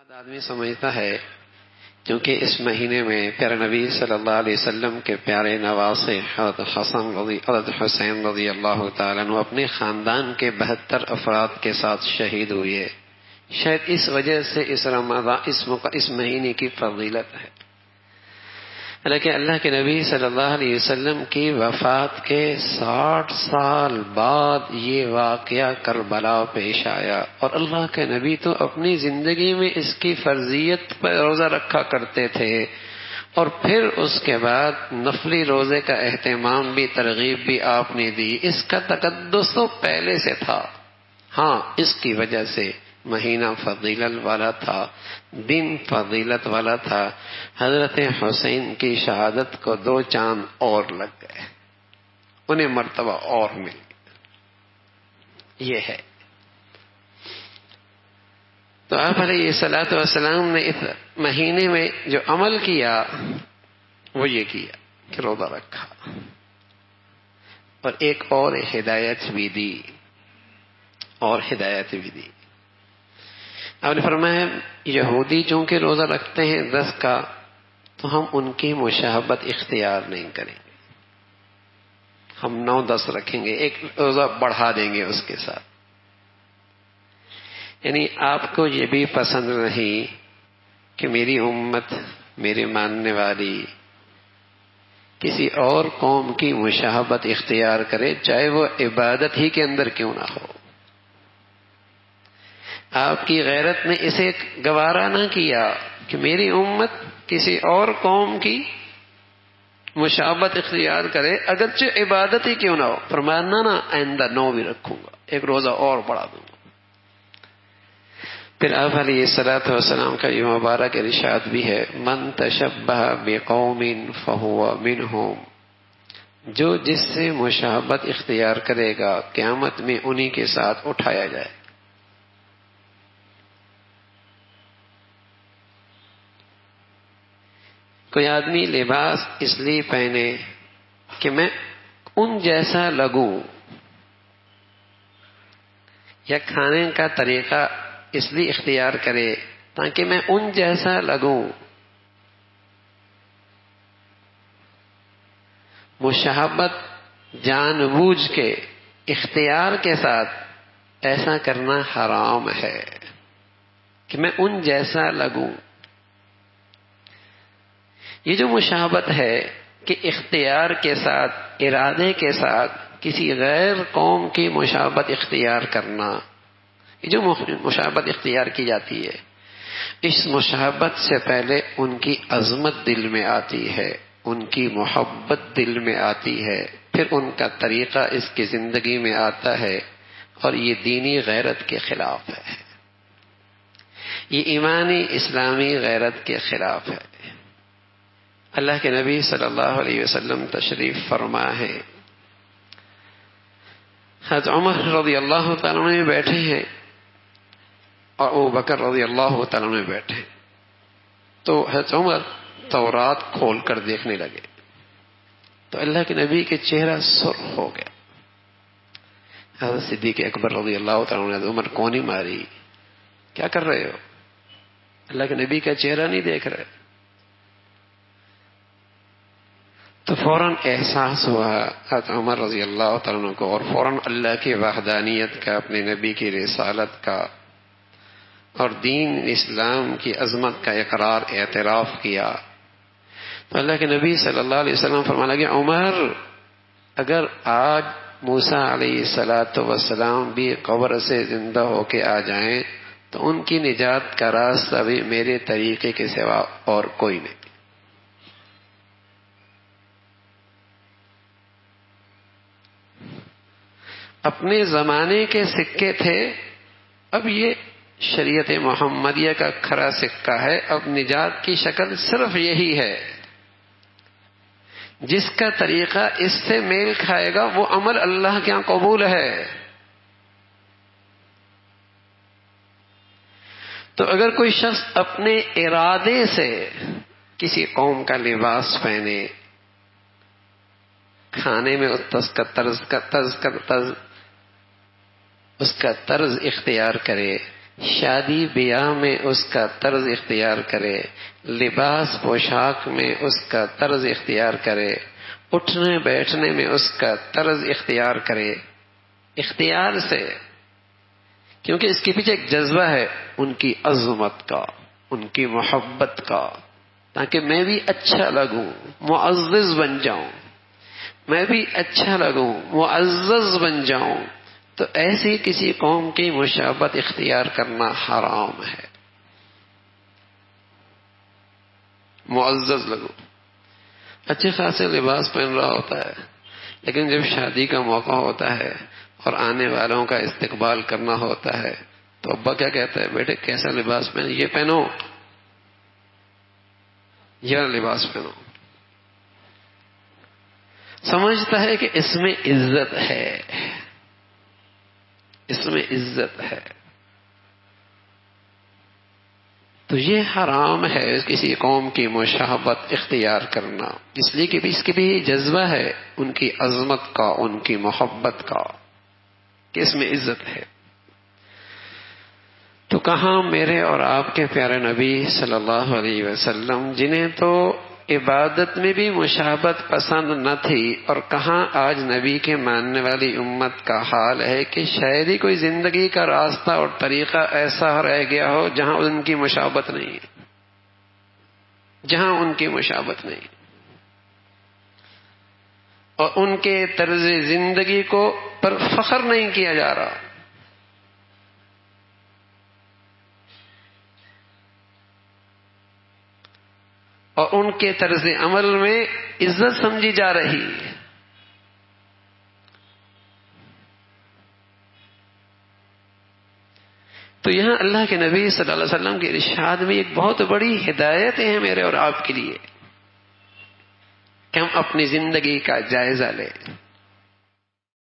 مراد آدمی سمجھتا ہے کیونکہ اس مہینے میں پیارے نبی صلی اللہ علیہ وسلم کے پیارے نواسے حضرت حسین رضی اللہ تعالیٰ عنہ اپنے خاندان کے 72 افراد کے ساتھ شہید ہوئے. شاید اس وجہ سے اس مہینے کی فضیلت ہے. حالانکہ اللہ کے نبی صلی اللہ علیہ وسلم کی وفات کے 60 سال بعد یہ واقعہ کربلا پیش آیا، اور اللہ کے نبی تو اپنی زندگی میں اس کی فرضیت پر روزہ رکھا کرتے تھے، اور پھر اس کے بعد نفلی روزے کا اہتمام بھی، ترغیب بھی آپ نے دی. اس کا تقدس تو پہلے سے تھا. ہاں، اس کی وجہ سے مہینہ فضیلت والا تھا، دن فضیلت والا تھا. حضرت حسین کی شہادت کو 2 چاند اور لگ گئے، انہیں مرتبہ اور مل گئی. یہ ہے. تو آپ علیہ الصلوۃ والسلام نے اس مہینے میں جو عمل کیا وہ یہ کیا کہ روزہ رکھا، اور ایک اور ہدایت بھی دی. آپ نے فرمایا یہودی چونکہ روزہ رکھتے ہیں 10 کا، تو ہم ان کی مشابہت اختیار نہیں کریں گے. ہم 9-10 رکھیں گے، ایک روزہ بڑھا دیں گے اس کے ساتھ. یعنی آپ کو یہ بھی پسند نہیں کہ میری امت، میرے ماننے والی کسی اور قوم کی مشابہت اختیار کرے، چاہے وہ عبادت ہی کے اندر کیوں نہ ہو. آپ کی غیرت نے اسے گوارا نہ کیا کہ میری امت کسی اور قوم کی مشابہت اختیار کرے، اگرچہ عبادت ہی کیوں نہ ہو. فرمایا نہ آئندہ 9 بھی رکھوں گا، ایک روزہ اور بڑھا دوں گا. پھر آپ علیہ الصلوۃ والسلام کا یہ مبارک ارشاد بھی ہے، من تشبہ بقوم فہو منہم، جو جس سے مشابہت اختیار کرے گا قیامت میں انہی کے ساتھ اٹھایا جائے. کوئی آدمی لباس اس لیے پہنے کہ میں ان جیسا لگوں، یا کھانے کا طریقہ اس لیے اختیار کرے تاکہ میں ان جیسا لگوں. مشابہت جان بوجھ کے اختیار کے ساتھ ایسا کرنا حرام ہے کہ میں ان جیسا لگوں. یہ جو مشابہت ہے کہ اختیار کے ساتھ، ارادے کے ساتھ کسی غیر قوم کی مشابہت اختیار کرنا، یہ جو مشابہت اختیار کی جاتی ہے، اس مشابہت سے پہلے ان کی عظمت دل میں آتی ہے، ان کی محبت دل میں آتی ہے، پھر ان کا طریقہ اس کی زندگی میں آتا ہے، اور یہ دینی غیرت کے خلاف ہے، یہ ایمانی اسلامی غیرت کے خلاف ہے. اللہ کے نبی صلی اللہ علیہ وسلم تشریف فرما ہے، حضرت عمر رضی اللہ تعالیٰ عنہ بیٹھے ہیں اور ابو بکر رضی اللہ تعالیٰ عنہ بیٹھے ہیں. تو حضرت عمر تورات کھول کر دیکھنے لگے تو اللہ کے نبی کے چہرہ سرخ ہو گیا. حضرت صدیق اکبر رضی اللہ تعالیٰ عنہ نے عمر کونی ماری، کیا کر رہے ہو؟ اللہ کے نبی کا چہرہ نہیں دیکھ رہے. تو فوراً احساس ہوا حضرت عمر رضی اللہ تعالیٰ عنہ کو، اور فوراً اللہ کی وحدانیت کا، اپنے نبی کی رسالت کا اور دین اسلام کی عظمت کا اقرار، اعتراف کیا. تو اللہ کے نبی صلی اللہ علیہ وسلم فرمانے لگے، عمر اگر آج موسیٰ علیہ السلام بھی قبر سے زندہ ہو کے آ جائیں تو ان کی نجات کا راستہ بھی میرے طریقے کے سوا اور کوئی نہیں. اپنے زمانے کے سکے تھے، اب یہ شریعت محمدیہ کا کھرا سکہ ہے. اب نجات کی شکل صرف یہی ہے، جس کا طریقہ اس سے میل کھائے گا وہ عمل اللہ کے یہاں قبول ہے. تو اگر کوئی شخص اپنے ارادے سے کسی قوم کا لباس پہنے، کھانے میں اس کا طرز اختیار کرے، شادی بیاہ میں اس کا طرز اختیار کرے، لباس پوشاک میں اس کا طرز اختیار کرے، اٹھنے بیٹھنے میں اس کا طرز اختیار کرے، اختیار سے، کیونکہ اس کے پیچھے ایک جذبہ ہے ان کی عظمت کا، ان کی محبت کا، تاکہ میں بھی اچھا لگوں، معزز بن جاؤں، میں بھی اچھا لگوں، معزز بن جاؤں. تو ایسی کسی قوم کی مشابہت اختیار کرنا حرام ہے. معزز لگو، اچھے خاصے لباس پہن رہا ہوتا ہے، لیکن جب شادی کا موقع ہوتا ہے اور آنے والوں کا استقبال کرنا ہوتا ہے تو ابا کیا کہتا ہے؟ بیٹے کیسا لباس پہن، یہ پہنو، یہ لباس پہنو. سمجھتا ہے کہ اس میں عزت ہے، اس میں عزت ہے. تو یہ حرام ہے کسی قوم کی مشابہت اختیار کرنا، اس لیے کہ اس کے بھی جذبہ ہے ان کی عظمت کا، ان کی محبت کا، کہ اس میں عزت ہے. تو کہاں میرے اور آپ کے پیارے نبی صلی اللہ علیہ وسلم، جنہیں تو عبادت میں بھی مشابہت پسند نہ تھی، اور کہاں آج نبی کے ماننے والی امت کا حال ہے کہ شاید ہی کوئی زندگی کا راستہ اور طریقہ ایسا رہ گیا ہو جہاں ان کی مشابہت نہیں، جہاں ان کی مشابہت نہیں، اور ان کے طرز زندگی کو پر فخر نہیں کیا جا رہا. اور ان کے طرز عمل میں عزت سمجھی جا رہی. تو یہاں اللہ کے نبی صلی اللہ علیہ وسلم کے ارشاد میں ایک بہت بڑی ہدایت ہے میرے اور آپ کے لیے کہ ہم اپنی زندگی کا جائزہ لیں.